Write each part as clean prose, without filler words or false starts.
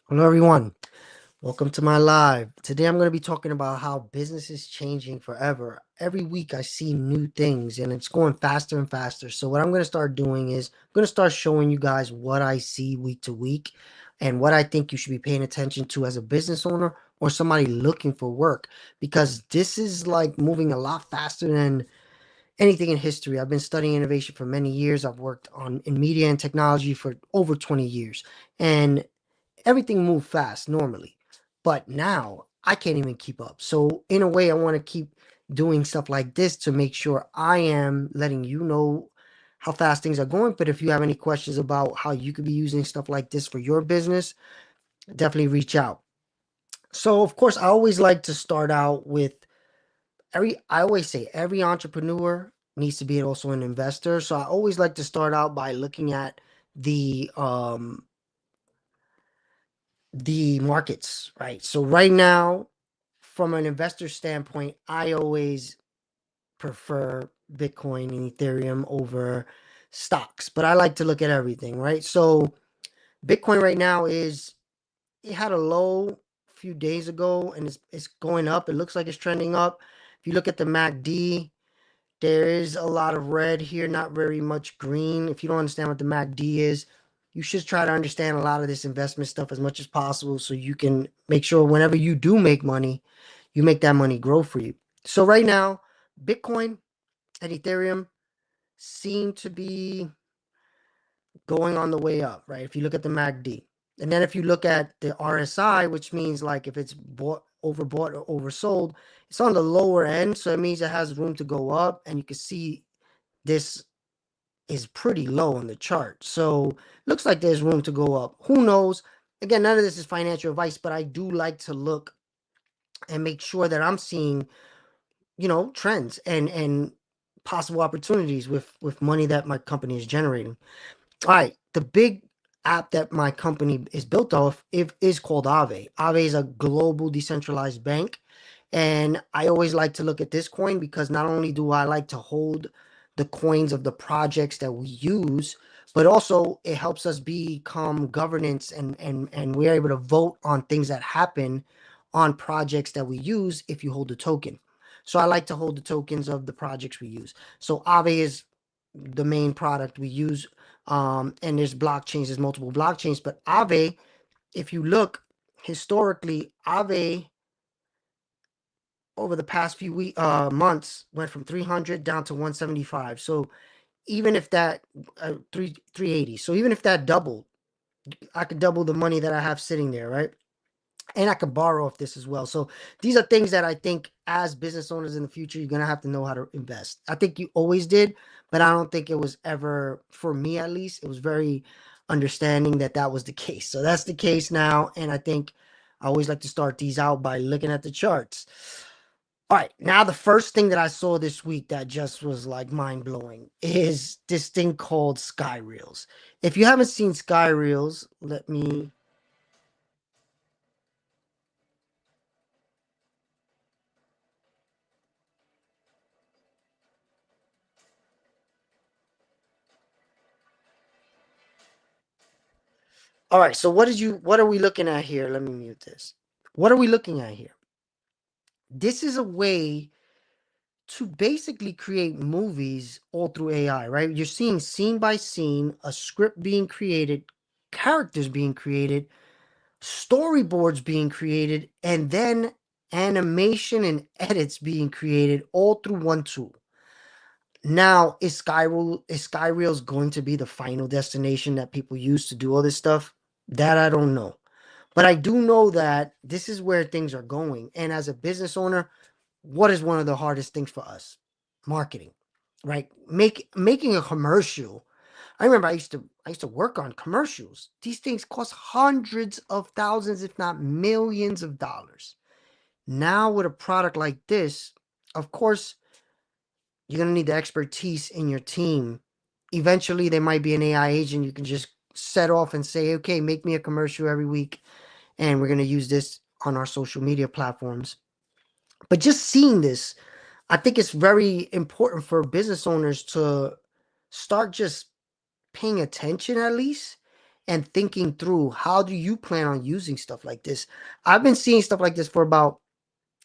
Hello, everyone. Welcome to my live. Today, I'm going to be talking about how business is changing forever. Every week, I see new things and it's going faster and faster. So, what I'm going to start doing is I'm going to start showing you guys what I see week to week and what I think you should be paying attention to as a business owner or somebody looking for work, because this is like moving a lot faster than anything in history. I've been studying innovation for many years. I've worked in media and technology for over 20 years. And everything moved fast normally, but now I can't even keep up. So in a way, I want to keep doing stuff like this to make sure I am letting you know how fast things are going. But if you have any questions about how you could be using stuff like this for your business, definitely reach out. So of course, I always like to start out with I always say every entrepreneur needs to be also an investor. So I always like to start out by looking at the um the markets, right? So right now, from an investor standpoint, I always prefer Bitcoin and Ethereum over stocks, but I like to look at everything, right? So Bitcoin right now it had a low a few days ago and it's going up. It looks like it's trending up. If you look at the MACD, there is a lot of red here, not very much green. If you don't understand what the MACD is, you should try to understand a lot of this investment stuff as much as possible so you can make sure whenever you do make money, you make that money grow for you. So right now, Bitcoin and Ethereum seem to be going on the way up, right? If you look at the MACD. And then if you look at the RSI, which means like if it's overbought or oversold, it's on the lower end. So it means it has room to go up. And you can see this is pretty low on the chart. So looks like there's room to go up. Who knows? Again, none of this is financial advice, but I do like to look and make sure that I'm seeing, trends and possible opportunities with money that my company is generating. All right, the big app that my company is built off is called Aave. Aave is a global decentralized bank, and I always like to look at this coin because not only do I like to hold the coins of the projects that we use, but also it helps us become governance and we're able to vote on things that happen on projects that we use if you hold the token. So I like to hold the tokens of the projects we use. So Aave is the main product we use, and there's blockchains, there's multiple blockchains, but Aave, if you look historically, Aave over the past few months went from 300 down to 175. So even if that 380, so even if that doubled, I could double the money that I have sitting there, right? And I could borrow off this as well. So these are things that I think as business owners in the future, you're gonna have to know how to invest. I think you always did, but I don't think it was ever, for me at least, it was very understanding that that was the case. So that's the case now, and I think I always like to start these out by looking at the charts. All right, now the first thing that I saw this week that just was like mind blowing is this thing called SkyReels. If you haven't seen SkyReels, let me. All right, so what are we looking at here? Let me mute this. What are we looking at here? This is a way to basically create movies all through AI, right? You're seeing scene by scene, a script being created, characters being created, storyboards being created, and then animation and edits being created all through one tool. Now, is Skyreels going to be the final destination that people use to do all this stuff? That I don't know. But I do know that this is where things are going. And as a business owner, what is one of the hardest things for us? Marketing, right? Making a commercial. I remember I used to work on commercials. These things cost hundreds of thousands, if not millions of dollars. Now with a product like this, of course, you're gonna need the expertise in your team. Eventually, there might be an AI agent you can just set off and say, okay, make me a commercial every week and we're going to use this on our social media platforms. But just seeing this, I think it's very important for business owners to start just paying attention at least and thinking through how do you plan on using stuff like this. I've been seeing stuff like this for about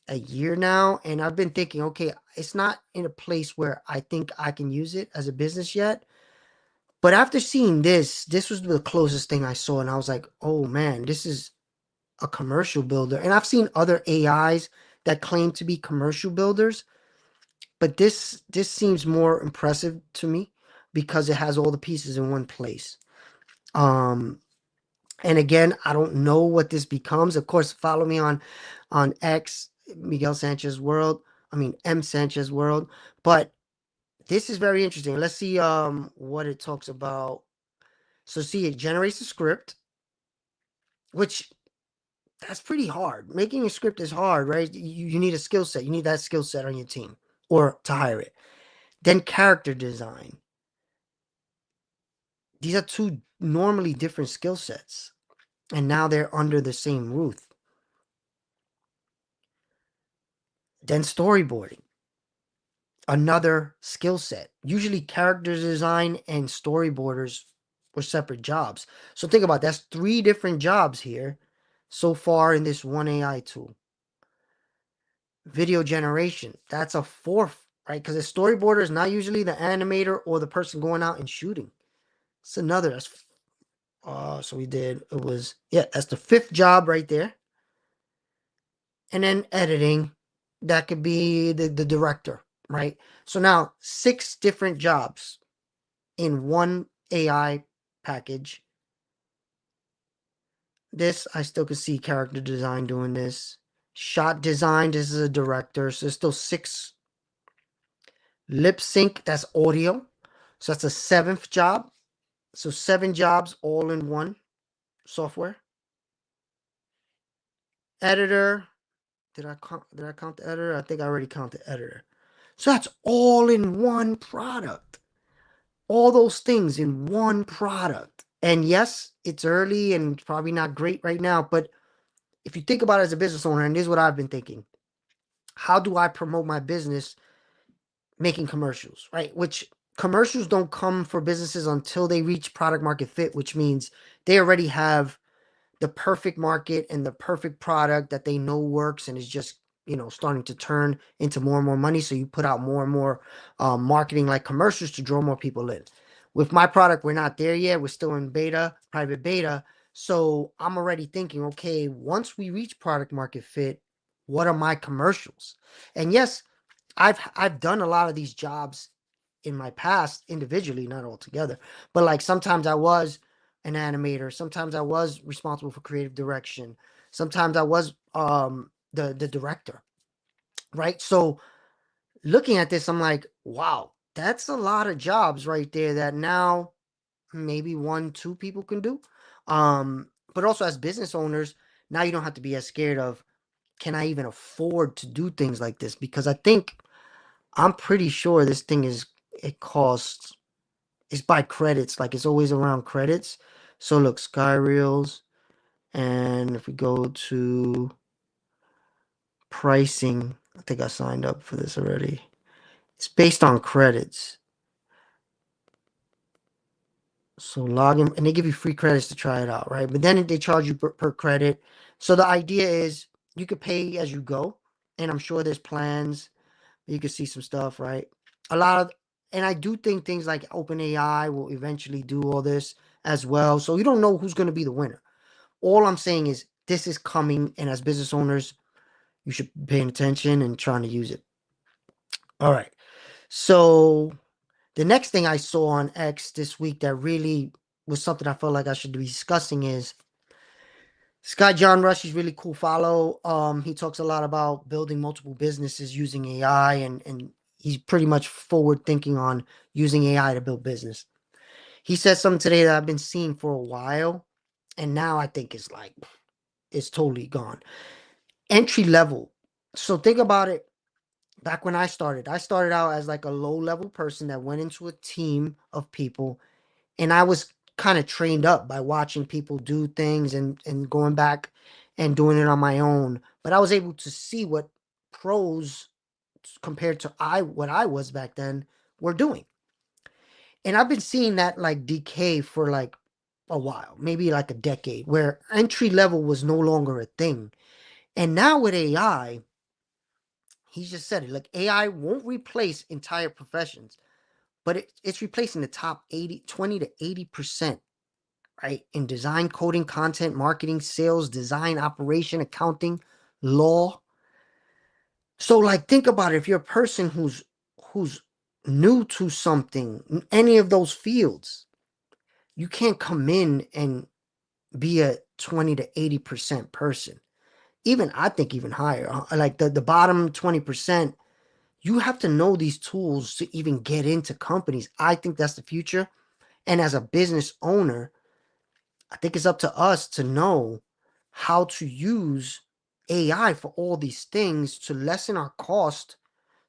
a year now, and I've been thinking, okay, it's not in a place where I think I can use it as a business yet. But after seeing this was the closest thing I saw, and I was like, oh man, this is a commercial builder. And I've seen other AIs that claim to be commercial builders, but this seems more impressive to me because it has all the pieces in one place. Um, and again, I don't know what this becomes. Of course, follow me on X, Miguel Sanchez World. I mean M Sanchez World. But this is very interesting. Let's see what it talks about. So see, it generates a script, which that's pretty hard. Making a script is hard, right? You need a skill set. You need that skill set on your team or to hire it. Then character design. These are two normally different skill sets, and now they're under the same roof. Then storyboarding, another skill set. Usually character design and storyboarders were separate jobs. So think about it, that's three different jobs here so far in this one AI tool. Video generation, that's a fourth, right? Because the storyboarder is not usually the animator or the person going out and shooting. It's another. So we did, it was, yeah, that's the fifth job right there. And then editing, that could be the director, right? So now 6 different jobs in one AI package. This, I still could see character design doing this. Shot design, this is a director. So there's still 6. Lip sync, that's audio. So that's a 7th job. So 7 jobs all in one software. Editor, did I count the editor? I think I already counted the editor. So that's all in one product. All those things in one product. And yes, it's early and probably not great right now, but if you think about it as a business owner, and this is what I've been thinking, how do I promote my business making commercials, right? Which commercials don't come for businesses until they reach product market fit, which means they already have the perfect market and the perfect product that they know works and is just, starting to turn into more and more money. So you put out more and more marketing like commercials to draw more people in. With my product, we're not there yet. We're still in beta, private beta. So I'm already thinking, okay, once we reach product market fit, what are my commercials? And yes, I've done a lot of these jobs in my past individually, not all together, but like sometimes I was an animator, sometimes I was responsible for creative direction, sometimes I was the director, right? So looking at this, I'm like, wow, that's a lot of jobs right there that now maybe 1, 2 people can do. But also as business owners, now you don't have to be as scared of, can I even afford to do things like this? Because I'm pretty sure this thing it costs, it's by credits, like it's always around credits. So look, SkyReels, and if we go to pricing, I think I signed up for this already. It's based on credits. So log in, and they give you free credits to try it out, right? But then they charge you per credit. So the idea is you could pay as you go, and I'm sure there's plans. You can see some stuff, right? A lot of, and I do think things like OpenAI will eventually do all this as well. So you don't know who's going to be the winner. All I'm saying is this is coming, and as business owners, you should be paying attention and trying to use it. All right. So the next thing I saw on X this week that really was something I felt like I should be discussing is Scott John Rush is really cool follow. He talks a lot about building multiple businesses using AI, and he's pretty much forward thinking on using AI to build business. He said something today that I've been seeing for a while, and now I think it's totally gone. Entry level. So think about it. Back when I started out as like a low level person that went into a team of people, and I was kind of trained up by watching people do things and going back and doing it on my own. But I was able to see what pros compared to what I was back then were doing. And I've been seeing that like decay for like a while, maybe like a decade, where entry level was no longer a thing. And now with AI, he just said it, like AI won't replace entire professions, but it's replacing the top 20 to 80%, right? In design, coding, content, marketing, sales, design, operation, accounting, law. So like think about it, if you're a person who's new to something, any of those fields, you can't come in and be a 20 to 80% person. Even I think even higher. Like the bottom 20%, you have to know these tools to even get into companies. I think that's the future. And as a business owner, I think it's up to us to know how to use AI for all these things to lessen our cost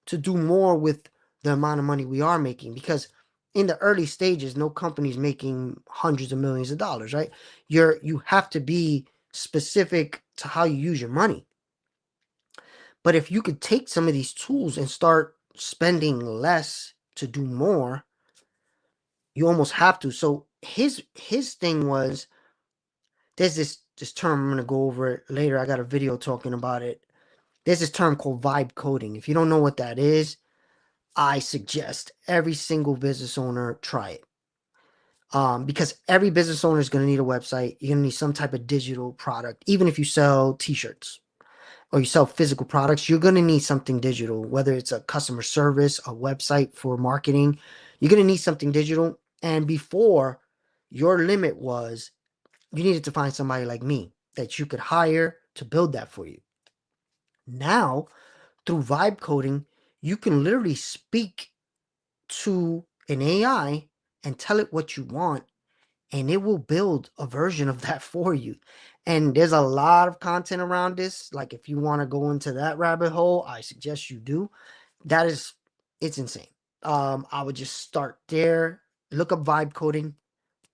to do more with the amount of money we are making. Because in the early stages, no company's making hundreds of millions of dollars, right? You have to be specific to how you use your money. But if you could take some of these tools and start spending less to do more, you almost have to. So his thing was, there's this term, I'm gonna go over it later. I got a video talking about it. There's this term called vibe coding. If you don't know what that is, I suggest every single business owner try it. Because every business owner is going to need a website. You're going to need some type of digital product. Even if you sell t-shirts or you sell physical products, you're going to need something digital, whether it's a customer service, a website for marketing. You're going to need something digital. And before, your limit was you needed to find somebody like me that you could hire to build that for you. Now, through vibe coding, you can literally speak to an AI and tell it what you want, and it will build a version of that for you. And there's a lot of content around this. Like if you want to go into that rabbit hole, I suggest you do. It's insane. I would just start there, look up vibe coding,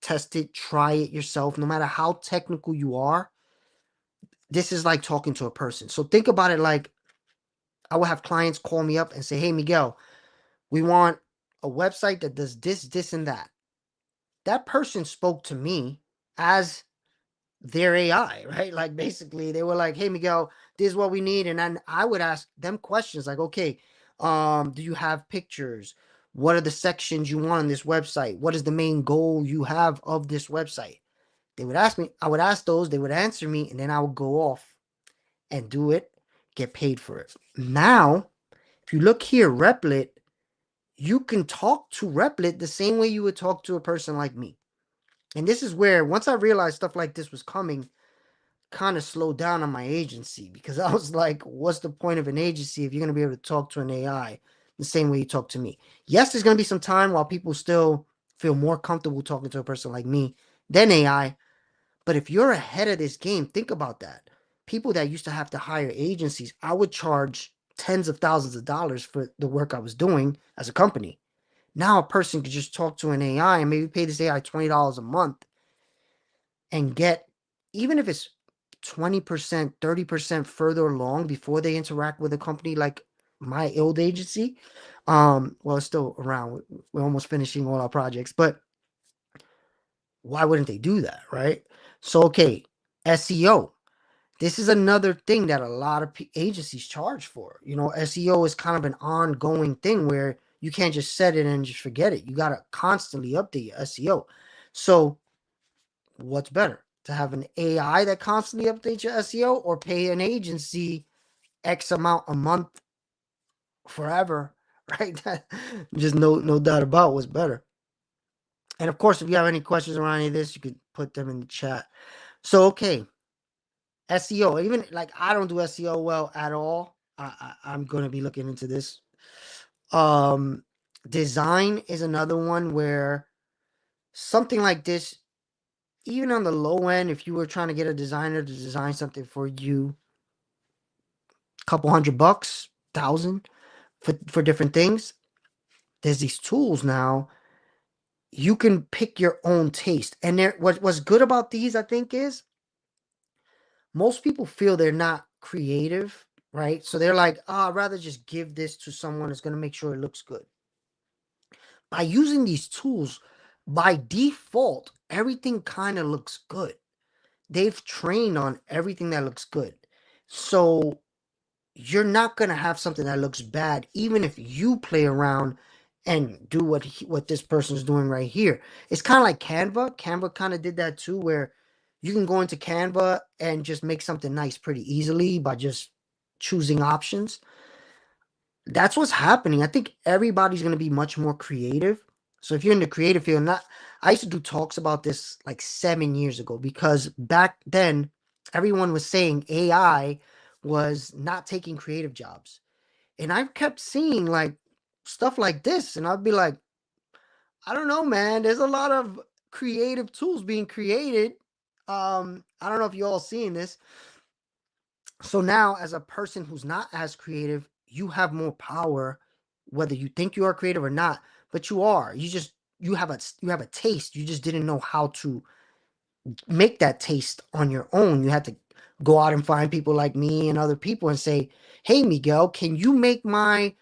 test it, try it yourself. No matter how technical you are, this is like talking to a person. So think about it like I will have clients call me up and say, "Hey, Miguel, we want a website that does this, this, and that." That person spoke to me as their AI, right? Like basically they were like, "Hey, Miguel, this is what we need." And then I would ask them questions like, "Okay, do you have pictures? What are the sections you want on this website? What is the main goal you have of this website?" They would ask me, I would ask those, they would answer me, and then I would go off and do it, get paid for it. Now, if you look here, Replit, you can talk to Replit the same way you would talk to a person like me. And this is where, once I realized stuff like this was coming, kind of slowed down on my agency, because I was like, what's the point of an agency if you're going to be able to talk to an AI the same way you talk to me? Yes, there's going to be some time while people still feel more comfortable talking to a person like me than AI. But if you're ahead of this game, think about that. People that used to have to hire agencies, I would charge tens of thousands of dollars for the work I was doing as a company. Now a person could just talk to an AI and maybe pay this AI $20 a month and get, even if it's 20%, 30% further along before they interact with a company like my old agency. Well, it's still around. We're almost finishing all our projects, but why wouldn't they do that, right? So, okay, SEO. This is another thing that a lot of agencies charge for. You know, SEO is kind of an ongoing thing where you can't just set it and just forget it. You got to constantly update your SEO. So, what's better? To have an AI that constantly updates your SEO, or pay an agency X amount a month forever, right? Just no doubt about what's better. And of course, if you have any questions around any of this, you could put them in the chat. So, okay, SEO. Even like I don't do SEO well at all. I'm going to be looking into this. Um, Design is another one where something like this, even on the low end, if you were trying to get a designer to design something for you, a couple $100, thousand for different things. There's these tools now. You can pick your own taste. And what's good about these, I think, is most people feel they're not creative, right? So they're like, oh, I'd rather just give this to someone that's going to make sure it looks good. By using these tools, by default, everything kind of looks good. They've trained on everything that looks good. So you're not going to have something that looks bad, even if you play around and do what this person's doing right here. It's kind of like Canva. Canva kind of did that too, where you can go into Canva and just make something nice pretty easily by just choosing options. That's what's happening. I think everybody's going to be much more creative. So if you're in the creative field, not I used to do talks about this like 7 years ago, because back then everyone was saying AI was not taking creative jobs. And I kept seeing like stuff like this, and I'd be like, I don't know, man. There's a lot of creative tools being created. I don't know if you all seeing this. So now, as a person who's not as creative, you have more power, whether you think you are creative or not. But you are. You have a taste. You just didn't know how to make that taste on your own. You had to go out and find people like me and other people and say, "Hey, Miguel, can you make my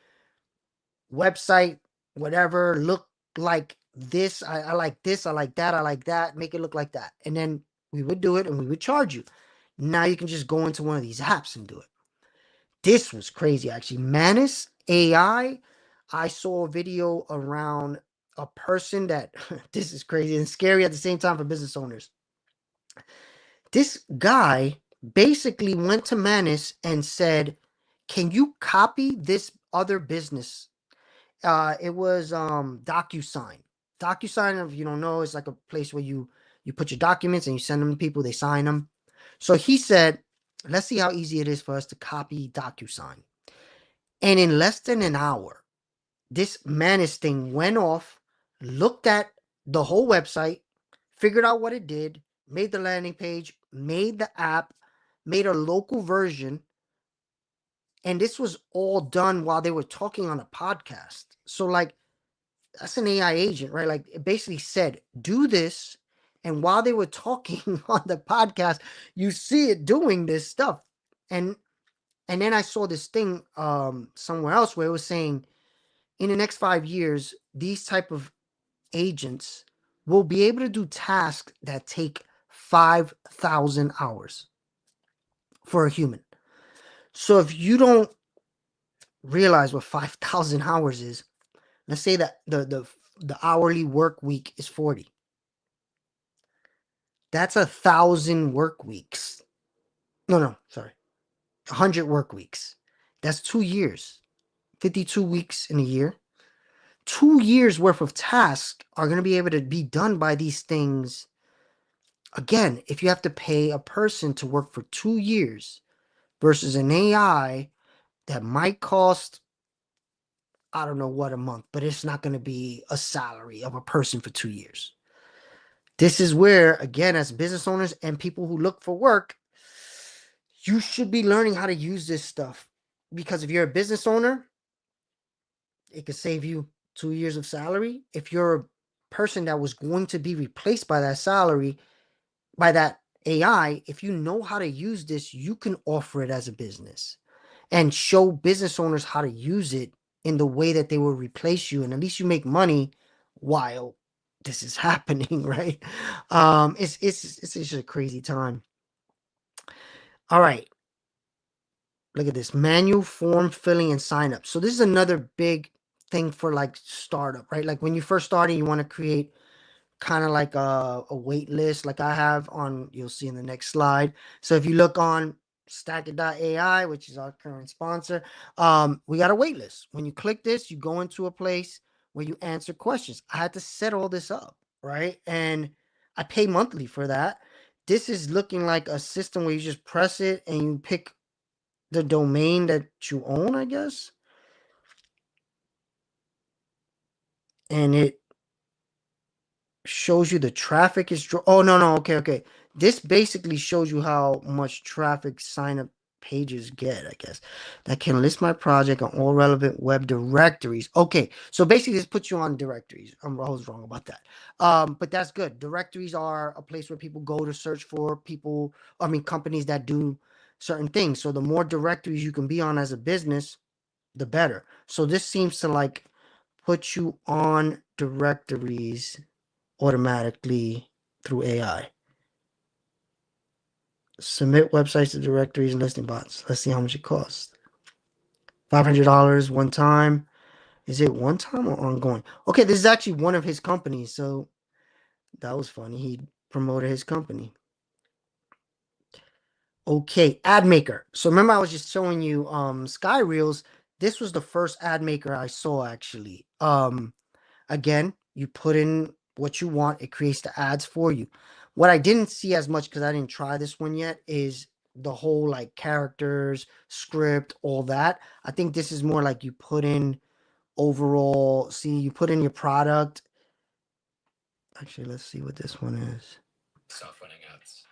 website, whatever, look like this? I like this. I like that. I like that. Make it look like that." And then we would do it and we would charge you. Now you can just go into one of these apps and do it. This was crazy, actually. Manus AI. I saw a video around a person that this is crazy and scary at the same time for business owners. This guy basically went to Manus and said, "Can you copy this other business?" It was DocuSign. DocuSign, if you don't know, is like a place where you put your documents and you send them to people, they sign them. So he said, "Let's see how easy it is for us to copy DocuSign." And in less than an hour, this Manus thing went off, looked at the whole website, figured out what it did, made the landing page, made the app, made a local version. And this was all done while they were talking on a podcast. So, like, that's an AI agent, right? Like, it basically said, do this. And while they were talking on the podcast, you see it doing this stuff. And and then I saw this thing somewhere else where it was saying in the next 5 years, these type of agents will be able to do tasks that take 5,000 hours for a human. So if you don't realize what 5,000 hours is, let's say that the hourly work week is 40. That's 1,000 work weeks. No, sorry. 100 work weeks. That's 2 years. 52 weeks in a year. 2 years worth of tasks are going to be able to be done by these things. Again, if you have to pay a person to work for 2 years versus an AI that might cost, I don't know what a month, but it's not going to be a salary of a person for 2 years. This is where, again, as business owners and people who look for work, you should be learning how to use this stuff. Because if you're a business owner, it could save you 2 years of salary. If you're a person that was going to be replaced by that salary, by that AI, if you know how to use this, you can offer it as a business and show business owners how to use it in the way that they will replace you. And at least you make money while this is happening, right? It's just a crazy time. All right. Look at this manual form filling and sign up. So this is another big thing for like startup, right? Like when you first starting, you want to create kind of like a wait list like I have on, you'll see in the next slide. So if you look on AI, which is our current sponsor, we got a wait list. When you click this, you go into a place where you answer questions. I had to set all this up, right? And I pay monthly for that. This is looking like a system where you just press it and you pick the domain that you own, I guess. And it shows you the traffic is oh no, okay, this basically shows you how much traffic sign up pages get, I guess. That can list my project on all relevant web directories. Okay, so basically this puts you on directories. I was wrong about that, but that's good. Directories are a place where people go to search for people, I mean companies that do certain things. So the more directories you can be on as a business, the better. So this seems to like put you on directories. automatically through AI. Submit websites to directories and listing bots. Let's see how much it costs. $500 one time. Is it one time or ongoing? Okay, this is actually one of his companies, so that was funny. He promoted his company. Okay, ad maker. So remember I was just showing you SkyReels. This was the first ad maker I saw actually. Again, you put in what you want, it creates the ads for you. What I didn't see as much because I didn't try this one yet is the whole like characters, script, all that. I think this is more like you put in overall, see, you put in your product. Actually, let's see what this one is. Stop running ads.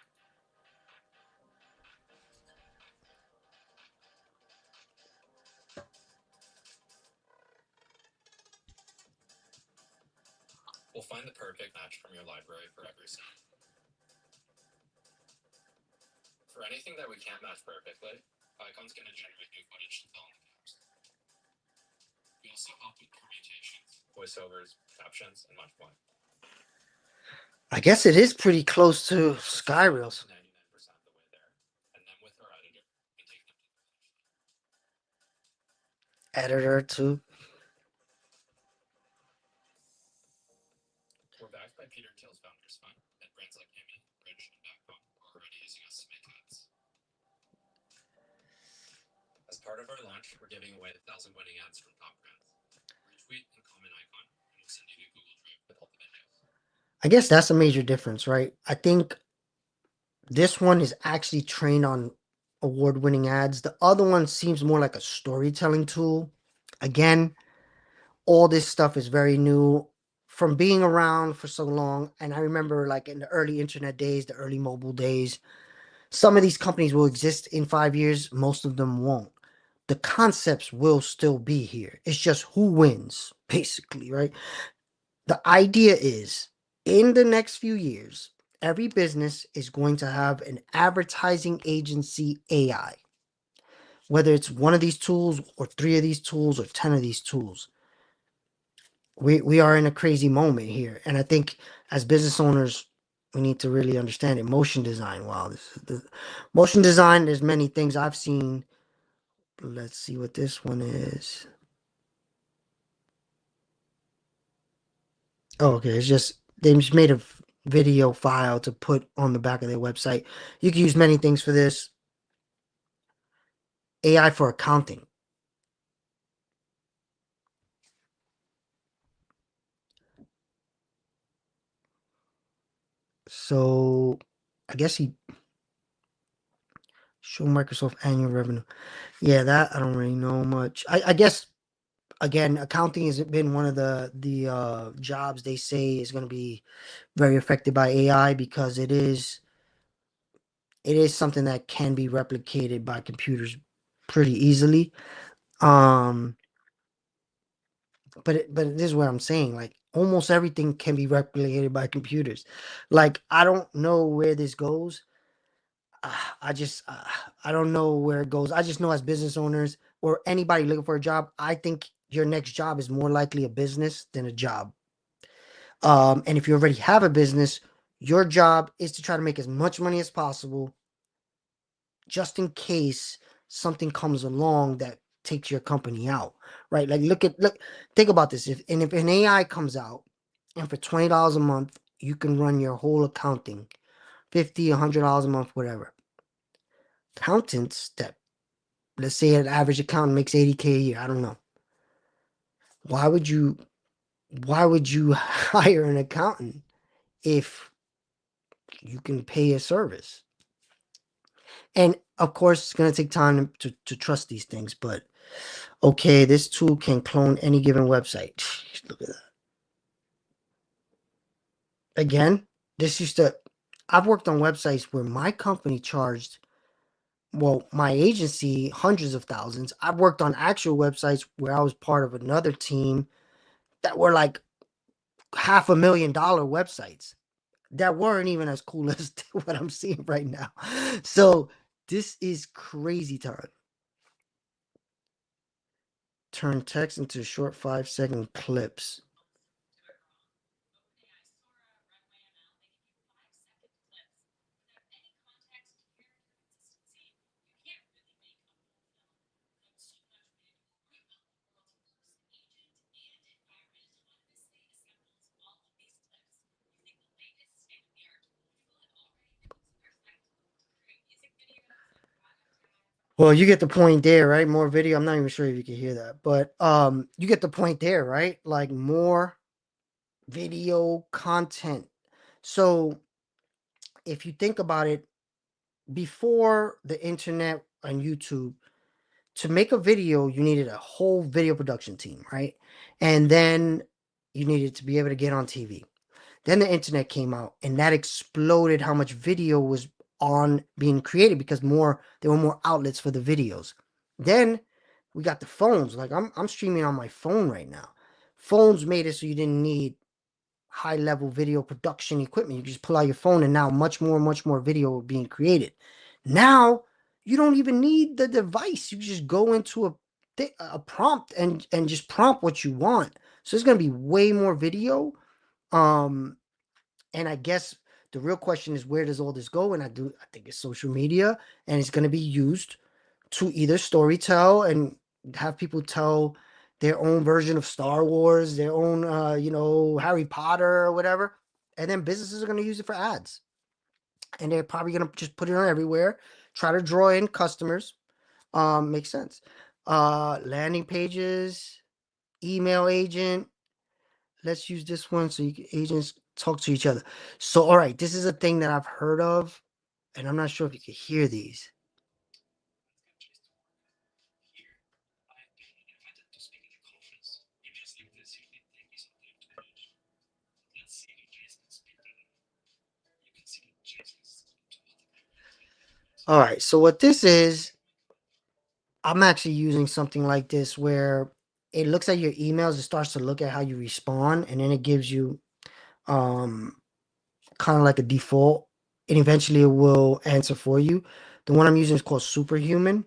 We'll find the perfect match from your library for every scene. For anything that we can't match perfectly, Icon's going to generate new footage to fill in the gaps. We also help with permutations, voiceovers, captions, and much more. I guess it is pretty close to SkyReels. 99% of the way there. And then with our editor, we take them to the finish line. Editor too. We're backed by Peter Thiel's Founders Fund, and brands like Amy, Bridge, and Backbone are already using us to make ads. As part of our launch, we're giving away 1,000 winning ads from top brands. Retweet and comment Icon, and we'll send you to Google Drive with all the videos. I guess that's a major difference, right? I think this one is actually trained on award-winning ads. The other one seems more like a storytelling tool. Again, all this stuff is very new from being around for so long. And I remember like in the early internet days, the early mobile days, some of these companies will exist in 5 years. Most of them won't. The concepts will still be here. It's just who wins, basically, right? The idea is in the next few years, every business is going to have an advertising agency AI, whether it's one of these tools or three of these tools or 10 of these tools. We are in a crazy moment here. And I think as business owners, we need to really understand it. Motion design. Wow, this is the motion design. There's many things I've seen. Let's see what this one is. Oh, okay. It's just they just made a video file to put on the back of their website. You can use many things for this. AI for accounting. So I guess he show Microsoft annual revenue. Yeah, that I don't really know much. I guess again, accounting has been one of the jobs they say is going to be very affected by AI because it is something that can be replicated by computers pretty easily. Um, but this is what I'm saying. Like almost everything can be replicated by computers. Like I don't know where this goes. I just I don't know where it goes. I just know as business owners or anybody looking for a job, I think your next job is more likely a business than a job. And if you already have a business, your job is to try to make as much money as possible, just in case something comes along that takes your company out, right? Like think about this. If an AI comes out and for $20 a month, you can run your whole accounting, 50, $100 a month, whatever. Accountants that let's say an average accountant makes 80K a year. I don't know. Why would you hire an accountant if you can pay a service? And of course, it's going to take time to trust these things. But okay, this tool can clone any given website. Look at that. Again, this used to, I've worked on websites where my company charged, well, my agency, hundreds of thousands. I've worked on actual websites where I was part of another team that were like $500,000 websites that weren't even as cool as what I'm seeing right now. So this is crazy time. Turn text into short 5-second clips. Well, you get the point there, right? More video. I'm not even sure if you can hear that, but you get the point there, right? Like more video content. So if you think about it, before the internet and YouTube, to make a video, you needed a whole video production team, right? And then you needed to be able to get on TV. Then the internet came out and that exploded how much video was on being created because there were more outlets for the videos. Then we got the phones. Like I'm streaming on my phone right now. Phones made it so you didn't need high level video production equipment. You just pull out your phone and now much more video being created. Now you don't even need the device. You just go into a prompt and just prompt what you want. So it's going to be way more video. Um, and I guess the real question is where does all this go? And I think it's social media, and it's going to be used to either storytell and have people tell their own version of Star Wars, their own Harry Potter or whatever. And then businesses are going to use it for ads. And they're probably going to just put it on everywhere, try to draw in customers. Makes sense. Landing pages, email agent, let's use this one so agents talk to each other. So, all right, this is a thing that I've heard of, and I'm not sure if you can hear these. Here, I've been invited to speak at a conference. Previously, this usually take me some time to manage. Let's see if Jason speak to them. You can see Jason's automatically. All right, so what this is, I'm actually using something like this where it looks at your emails, it starts to look at how you respond, and then it gives you um kind of like a default, and eventually it will answer for you. The one I'm using is called Superhuman.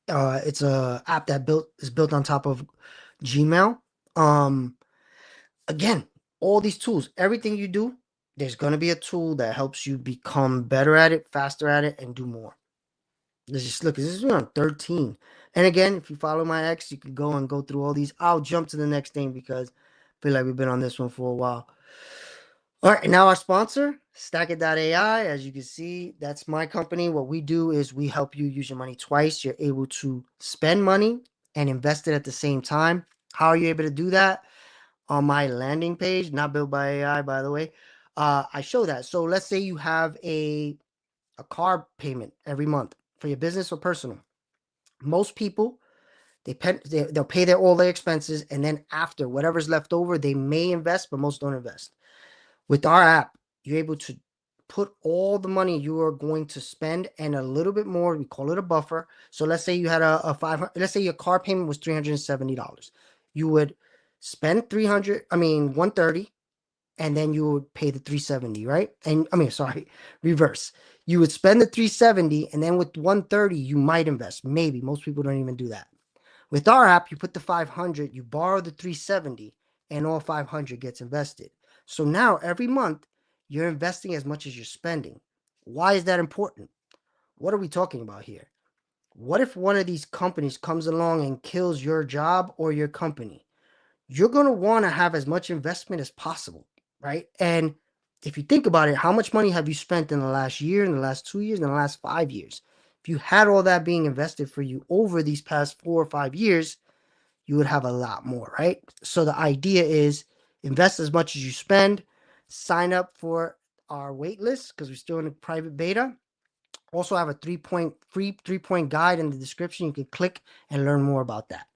It's a app that is built on top of Gmail. Um, Again, all these tools, everything you do, there's gonna be a tool that helps you become better at it, faster at it, and do more. Let's just look. This is on 13. And again, if you follow my ex, you can go through all these. I'll jump to the next thing because I feel like we've been on this one for a while. All right, now our sponsor, Stackit.ai. As you can see, that's my company. What we do is we help you use your money twice. You're able to spend money and invest it at the same time. How are you able to do that? On my landing page, not built by AI, by the way, I show that. So let's say you have a car payment every month for your business or personal. Most people they'll pay all their expenses, and then after whatever's left over, they may invest, but most don't invest. With our app, you're able to put all the money you are going to spend and a little bit more. We call it a buffer. So let's say you had a 500. Let's say your car payment was $370. You would spend 300. I mean 130, and then you would pay the 370, right? And I mean, sorry, reverse. You would spend the 370, and then with 130, you might invest. Maybe most people don't even do that. With our app, you put the 500, you borrow the 370, and all 500 gets invested. So now every month, you're investing as much as you're spending. Why is that important? What are we talking about here? What if one of these companies comes along and kills your job or your company? You're going to want to have as much investment as possible, right? And if you think about it, how much money have you spent in the last year, in the last 2 years, in the last 5 years? If you had all that being invested for you over these past 4 or 5 years, you would have a lot more, right? So the idea is invest as much as you spend, sign up for our wait list because we're still in a private beta. Also have a free 3-point guide in the description. You can click and learn more about that.